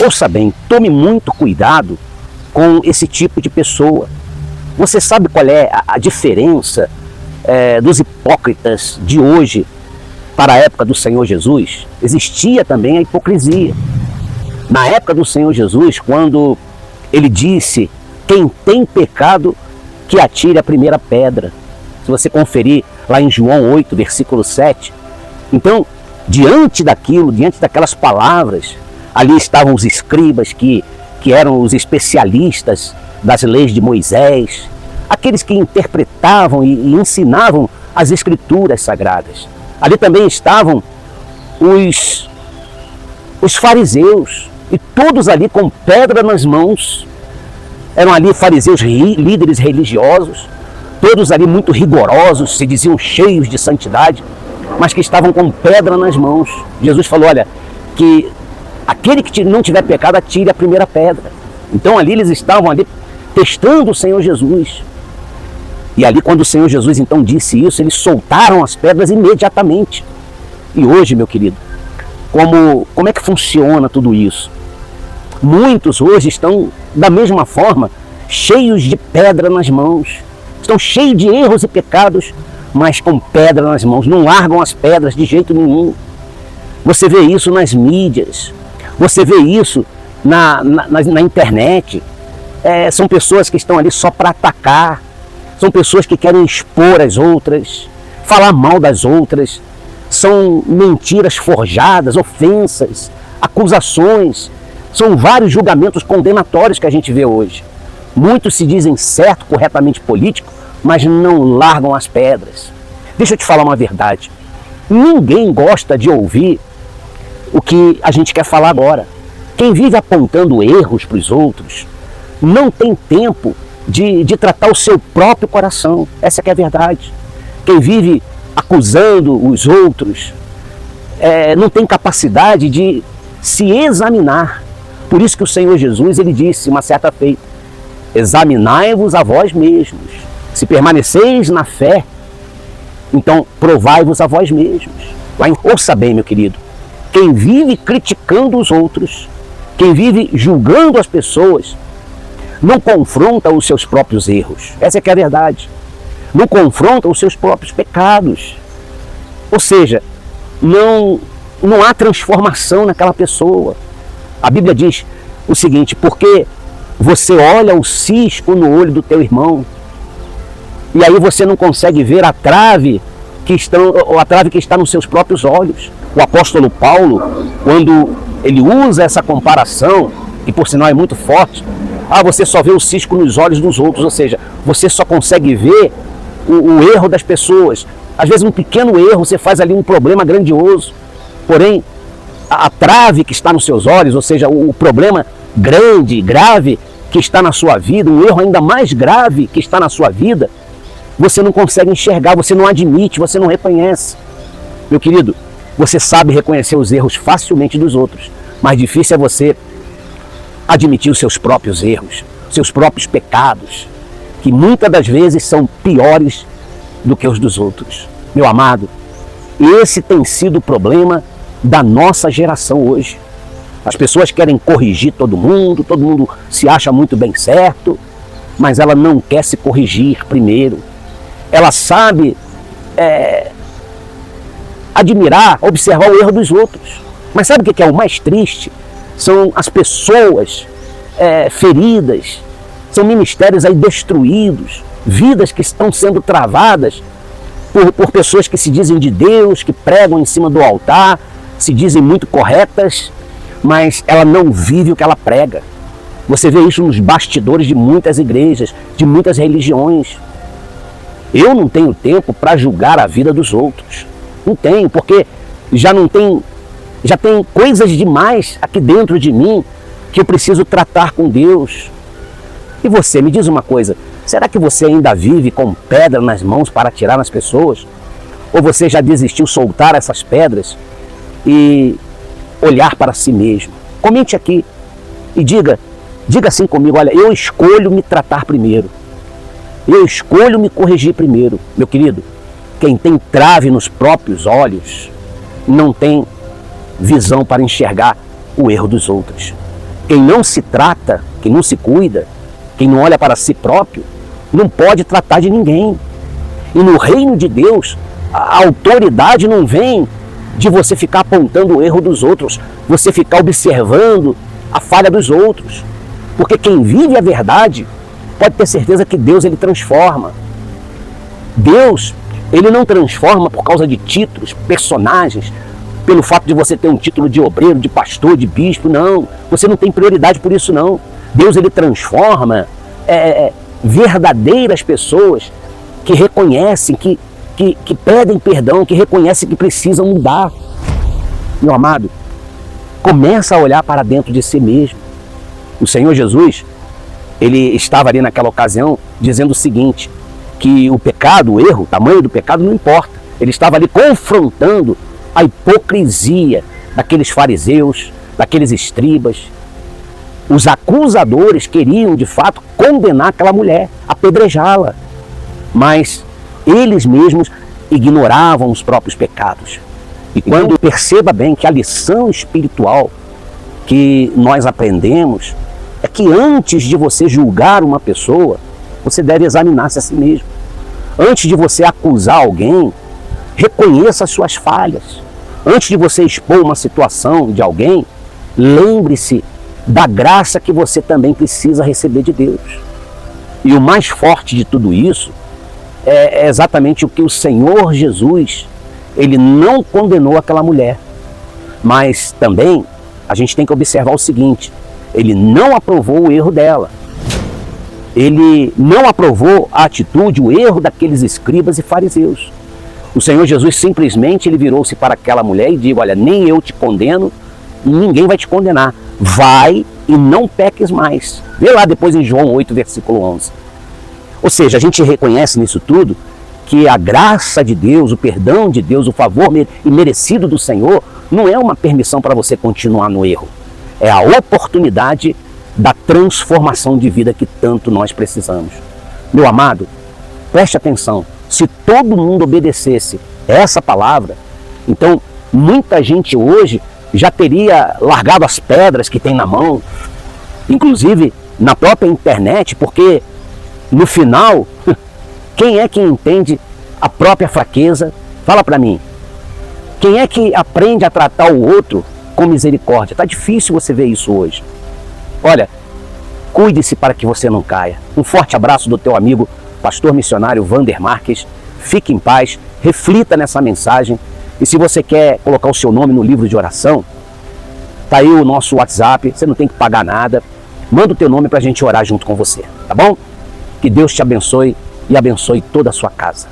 Ouça bem, tome muito cuidado com esse tipo de pessoa. Você sabe qual é a diferença dos hipócritas de hoje para a época do Senhor Jesus? Existia também a hipocrisia. Na época do Senhor Jesus, quando ele disse: quem tem pecado, que atire a primeira pedra. Se você conferir lá em João 8, versículo 7. Então, diante daquilo, diante daquelas palavras, ali estavam os escribas que eram os especialistas das leis de Moisés, aqueles que interpretavam e ensinavam as escrituras sagradas. Ali também estavam os fariseus, e todos ali com pedra nas mãos. Eram ali fariseus, líderes religiosos, todos ali muito rigorosos, se diziam cheios de santidade, mas que estavam com pedra nas mãos. Jesus falou: olha, que aquele que não tiver pecado, atire a primeira pedra. Então ali eles estavam ali testando o Senhor Jesus. E ali, quando o Senhor Jesus então disse isso, eles soltaram as pedras imediatamente. E hoje, meu querido, como é que funciona tudo isso? Muitos hoje estão da mesma forma, cheios de pedra nas mãos. Estão cheios de erros e pecados, mas com pedra nas mãos. Não largam as pedras de jeito nenhum. Você vê isso nas mídias. Você vê isso na internet. São pessoas que estão ali só para atacar. São pessoas que querem expor as outras, falar mal das outras. São mentiras forjadas, ofensas, acusações. São vários julgamentos condenatórios que a gente vê hoje. Muitos se dizem certo, corretamente político, mas não largam as pedras. Deixa eu te falar uma verdade. Ninguém gosta de ouvir o que a gente quer falar agora. Quem vive apontando erros para os outros não tem tempo de tratar o seu próprio coração. Essa que é a verdade. Quem vive acusando os outros não tem capacidade de se examinar. Por isso que o Senhor Jesus, ele disse uma certa feita: examinai-vos a vós mesmos. Se permaneceis na fé, então provai-vos a vós mesmos. Ouça bem, meu querido. Quem vive criticando os outros, quem vive julgando as pessoas, não confronta os seus próprios erros. Essa é que é a verdade. Não confronta os seus próprios pecados. Ou seja, não há transformação naquela pessoa. A Bíblia diz o seguinte: porque você olha o cisco no olho do teu irmão, e aí você não consegue ver a trave que está nos seus próprios olhos. O apóstolo Paulo, quando ele usa essa comparação, que por sinal é muito forte, você só vê o cisco nos olhos dos outros, ou seja, você só consegue ver o erro das pessoas. Às vezes um pequeno erro, você faz ali um problema grandioso, porém a trave que está nos seus olhos, ou seja, o problema grande, grave que está na sua vida, um erro ainda mais grave que está na sua vida, você não consegue enxergar, você não admite, você não reconhece. Meu querido, você sabe reconhecer os erros facilmente dos outros, mas difícil é você admitir os seus próprios erros, seus próprios pecados, que muitas das vezes são piores do que os dos outros. Meu amado, esse tem sido o problema da nossa geração hoje. As pessoas querem corrigir todo mundo se acha muito bem certo, mas ela não quer se corrigir primeiro. Ela sabe admirar, observar o erro dos outros. Mas sabe o que é o mais triste? São as pessoas feridas, são ministérios aí destruídos, vidas que estão sendo travadas por pessoas que se dizem de Deus, que pregam em cima do altar, se dizem muito corretas, mas ela não vive o que ela prega. Você vê isso nos bastidores de muitas igrejas, de muitas religiões. Eu não tenho tempo para julgar a vida dos outros. Não tenho, porque já tem coisas demais aqui dentro de mim que eu preciso tratar com Deus. E você, me diz uma coisa, será que você ainda vive com pedra nas mãos para atirar nas pessoas? Ou você já desistiu de soltar essas pedras e olhar para si mesmo? Comente aqui e diga assim comigo: olha, eu escolho me tratar primeiro. Eu escolho me corrigir primeiro. Meu querido, quem tem trave nos próprios olhos não tem visão para enxergar o erro dos outros. Quem não se trata, quem não se cuida, quem não olha para si próprio, não pode tratar de ninguém. E no reino de Deus, a autoridade não vem de você ficar apontando o erro dos outros, você ficar observando a falha dos outros. Porque quem vive a verdade pode ter certeza que Deus, ele transforma. Deus, ele não transforma por causa de títulos, personagens, pelo fato de você ter um título de obreiro, de pastor, de bispo, não. Você não tem prioridade por isso, não. Deus, ele transforma verdadeiras pessoas que reconhecem, que pedem perdão, que reconhecem que precisam mudar. Meu amado, começa a olhar para dentro de si mesmo. O Senhor Jesus, ele estava ali naquela ocasião dizendo o seguinte, que o pecado, o erro, o tamanho do pecado não importa. Ele estava ali confrontando a hipocrisia daqueles fariseus, daqueles escribas. Os acusadores queriam, de fato, condenar aquela mulher, apedrejá-la. Mas eles mesmos ignoravam os próprios pecados. E quando perceba bem que a lição espiritual que nós aprendemos é que antes de você julgar uma pessoa, você deve examinar-se a si mesmo. Antes de você acusar alguém, reconheça as suas falhas. Antes de você expor uma situação de alguém, lembre-se da graça que você também precisa receber de Deus. E o mais forte de tudo isso é exatamente o que o Senhor Jesus, ele não condenou aquela mulher. Mas também a gente tem que observar o seguinte, ele não aprovou o erro dela. Ele não aprovou a atitude, o erro daqueles escribas e fariseus. O Senhor Jesus simplesmente ele virou-se para aquela mulher e disse, olha, nem eu te condeno, e ninguém vai te condenar. Vai e não peques mais. Vê lá depois em João 8, versículo 11. Ou seja, a gente reconhece nisso tudo que a graça de Deus, o perdão de Deus, o favor imerecido do Senhor, não é uma permissão para você continuar no erro. É a oportunidade da transformação de vida que tanto nós precisamos. Meu amado, preste atenção. Se todo mundo obedecesse essa palavra, então muita gente hoje já teria largado as pedras que tem na mão, inclusive na própria internet, porque no final, quem é que entende a própria fraqueza? Fala para mim. Quem é que aprende a tratar o outro com misericórdia? Está difícil você ver isso hoje. Olha, cuide-se para que você não caia. Um forte abraço do teu amigo, pastor missionário Wander Marques. Fique em paz, reflita nessa mensagem. E se você quer colocar o seu nome no livro de oração, tá aí o nosso WhatsApp, você não tem que pagar nada. Manda o teu nome para a gente orar junto com você, tá bom? Que Deus te abençoe e abençoe toda a sua casa.